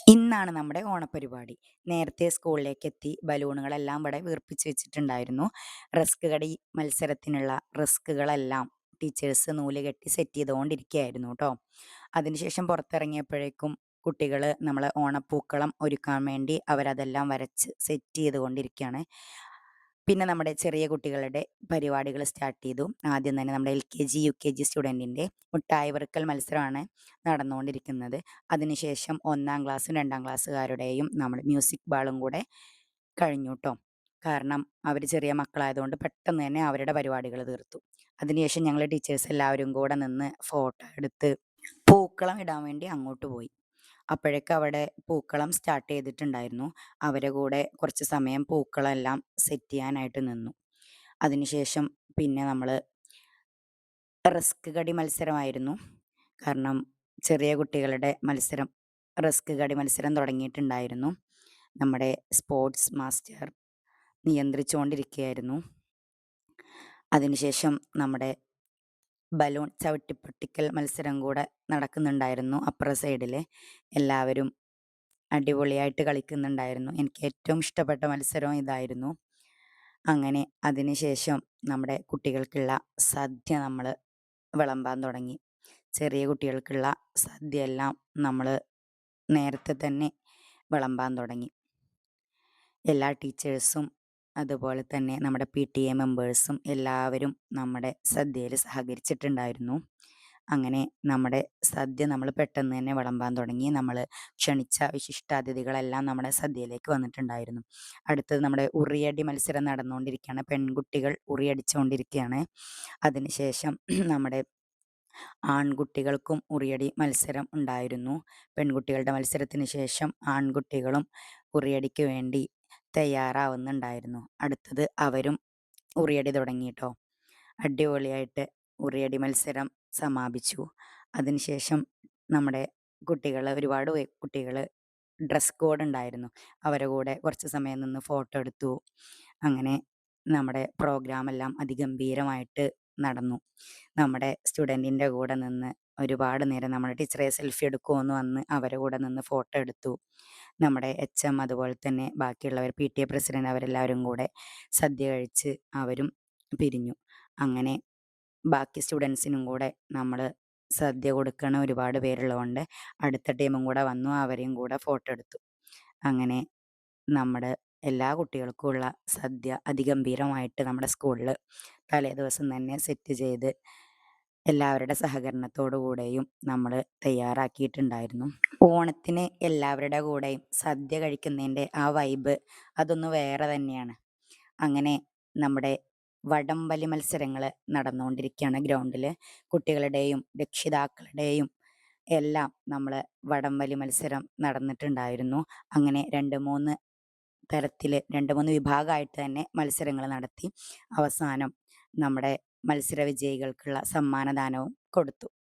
ഇന്നാണ് നമ്മുടെ ഓണപ്പരിപാടി. നേരത്തെ സ്കൂളിലേക്കെത്തി ബലൂണുകളെല്ലാം ഇവിടെ വീർപ്പിച്ച് വെച്ചിട്ടുണ്ടായിരുന്നു. റസ്ക് കടി മത്സരത്തിനുള്ള റിസ്കുകളെല്ലാം ടീച്ചേഴ്സ് നൂല് കെട്ടി സെറ്റ് ചെയ്തുകൊണ്ടിരിക്കുകയായിരുന്നു ട്ടോ. അതിനുശേഷം പുറത്തിറങ്ങിയപ്പോഴേക്കും കുട്ടികൾ നമ്മളെ ഓണപ്പൂക്കളം ഒരുക്കാൻ വേണ്ടി അവരതെല്ലാം വരച്ച് സെറ്റ് ചെയ്തുകൊണ്ടിരിക്കുകയാണ്. പിന്നെ നമ്മുടെ ചെറിയ കുട്ടികളുടെ പരിപാടികൾ സ്റ്റാർട്ട് ചെയ്തു. ആദ്യം തന്നെ നമ്മുടെ LKG, UKG സ്റ്റുഡൻറ്റിൻ്റെ മുട്ടായി പെറുക്കൽ മത്സരമാണ് നടന്നുകൊണ്ടിരിക്കുന്നത്. അതിനുശേഷം 1-ാം ക്ലാസ്സും 2-ാം ക്ലാസ്സുകാരുടെയും നമ്മൾ മ്യൂസിക് ബാളും കൂടെ കഴിഞ്ഞു ട്ടോ. കാരണം അവർ ചെറിയ മക്കളായതുകൊണ്ട് പെട്ടെന്ന് തന്നെ അവരുടെ പരിപാടികൾ തീർത്തു. അതിനുശേഷം ഞങ്ങൾ ടീച്ചേഴ്സ് എല്ലാവരും കൂടെ നിന്ന് ഫോട്ടോ എടുത്ത് പൂക്കളം ഇടാൻ വേണ്ടി അങ്ങോട്ട് പോയി. അപ്പോഴേക്കും അവിടെ പൂക്കളം സ്റ്റാർട്ട് ചെയ്തിട്ടുണ്ടായിരുന്നു. അവരെ കൂടെ കുറച്ച് സമയം പൂക്കളമെല്ലാം സെറ്റ് ചെയ്യാനായിട്ട് നിന്നു. അതിനുശേഷം പിന്നെ നമ്മൾ റിസ്ക് കടി മത്സരമായിരുന്നു. കാരണം ചെറിയ കുട്ടികളുടെ മത്സരം റിസ്ക് കടി മത്സരം തുടങ്ങിയിട്ടുണ്ടായിരുന്നു. നമ്മുടെ സ്പോർട്സ് മാസ്റ്റർ നിയന്ത്രിച്ചുകൊണ്ടിരിക്കുകയായിരുന്നു. അതിനുശേഷം നമ്മുടെ ബലൂൺ ചവിട്ടിപ്പൊട്ടിക്കൽ മത്സരം കൂടെ നടക്കുന്നുണ്ടായിരുന്നു. അപ്പുറ സൈഡിൽ എല്ലാവരും അടിപൊളിയായിട്ട് കളിക്കുന്നുണ്ടായിരുന്നു. എനിക്ക് ഏറ്റവും ഇഷ്ടപ്പെട്ട മത്സരവും ഇതായിരുന്നു. അങ്ങനെ അതിനുശേഷം നമ്മുടെ കുട്ടികൾക്കുള്ള സദ്യ നമ്മൾ വിളമ്പാൻ തുടങ്ങി. ചെറിയ കുട്ടികൾക്കുള്ള സദ്യയെല്ലാം നമ്മൾ നേരത്തെ തന്നെ വിളമ്പാൻ തുടങ്ങി. എല്ലാ ടീച്ചേഴ്സും അതുപോലെ തന്നെ നമ്മുടെ PTA മെമ്പേഴ്സും എല്ലാവരും നമ്മുടെ സദ്യയിൽ സഹകരിച്ചിട്ടുണ്ടായിരുന്നു. അങ്ങനെ നമ്മുടെ സദ്യ നമ്മൾ പെട്ടെന്ന് തന്നെ വിളമ്പാൻ തുടങ്ങി. നമ്മൾ ക്ഷണിച്ച വിശിഷ്ടാതിഥികളെല്ലാം നമ്മുടെ സദ്യയിലേക്ക് വന്നിട്ടുണ്ടായിരുന്നു. അടുത്തത് നമ്മുടെ ഉറിയടി മത്സരം നടന്നുകൊണ്ടിരിക്കുകയാണ്. പെൺകുട്ടികൾ ഉറിയടിച്ചുകൊണ്ടിരിക്കുകയാണ്. അതിനുശേഷം നമ്മുടെ ആൺകുട്ടികൾക്കും ഉറിയടി മത്സരം ഉണ്ടായിരുന്നു. പെൺകുട്ടികളുടെ മത്സരത്തിന് ശേഷം ആൺകുട്ടികളും ഉറിയടിക്ക് വേണ്ടി തയ്യാറാവുന്നുണ്ടായിരുന്നു. അടുത്തത് അവരും ഉറിയടി തുടങ്ങി ട്ടോ. അടിപൊളിയായിട്ട് ഉറിയടി മത്സരം സമാപിച്ചു. അതിനുശേഷം നമ്മുടെ ഒരുപാട് കുട്ടികൾ ഡ്രസ് കോഡ് ഉണ്ടായിരുന്നു. അവരെ കൂടെ കുറച്ച് സമയം നിന്ന് ഫോട്ടോ എടുത്തു. അങ്ങനെ നമ്മുടെ പ്രോഗ്രാമെല്ലാം അതിഗംഭീരമായിട്ട് നടന്നു. നമ്മുടെ സ്റ്റുഡൻറ്റിൻ്റെ കൂടെ നിന്ന് ഒരുപാട് നേരം നമ്മുടെ ടീച്ചറെ സെൽഫി എടുക്കുമോയെന്ന് വന്ന് അവരെ കൂടെ നിന്ന് ഫോട്ടോ എടുത്തു. നമ്മുടെ HM അതുപോലെ തന്നെ ബാക്കിയുള്ളവർ PTA പ്രസിഡൻറ്റ് അവരെല്ലാവരും കൂടെ സദ്യ കഴിച്ച് അവരും പിരിഞ്ഞു. അങ്ങനെ ബാക്കി സ്റ്റുഡൻസിനും കൂടെ നമ്മൾ സദ്യ കൊടുക്കണ ഒരുപാട് പേരുള്ളതുകൊണ്ട് അടുത്ത ടീമും കൂടെ വന്നു. അവരെയും കൂടെ ഫോട്ടോ എടുത്തു. അങ്ങനെ നമ്മുടെ എല്ലാ കുട്ടികൾക്കുമുള്ള സദ്യ അതിഗംഭീരമായിട്ട് നമ്മുടെ സ്കൂളിൽ തലേദിവസം തന്നെ സെറ്റ് ചെയ്ത് എല്ലാവരുടെ സഹകരണത്തോടു കൂടെയും നമ്മൾ തയ്യാറാക്കിയിട്ടുണ്ടായിരുന്നു. ഓണത്തിന് എല്ലാവരുടെ കൂടെയും സദ്യ കഴിക്കുന്നതിൻ്റെ ആ വൈബ് അതൊന്ന് വേറെ തന്നെയാണ്. അങ്ങനെ നമ്മുടെ വടംവലി മത്സരങ്ങൾ നടന്നുകൊണ്ടിരിക്കുകയാണ് ഗ്രൗണ്ടിൽ. കുട്ടികളുടെയും രക്ഷിതാക്കളുടെയും എല്ലാം നമ്മൾ വടംവലി മത്സരം നടന്നിട്ടുണ്ടായിരുന്നു. അങ്ങനെ 2-3 തരത്തിൽ 2-3 വിഭാഗമായിട്ട് തന്നെ മത്സരങ്ങൾ നടത്തി. അവസാനം നമ്മുടെ മത്സര വിജയികൾക്കുള്ള സമ്മാനദാനവും കൊടുത്തു.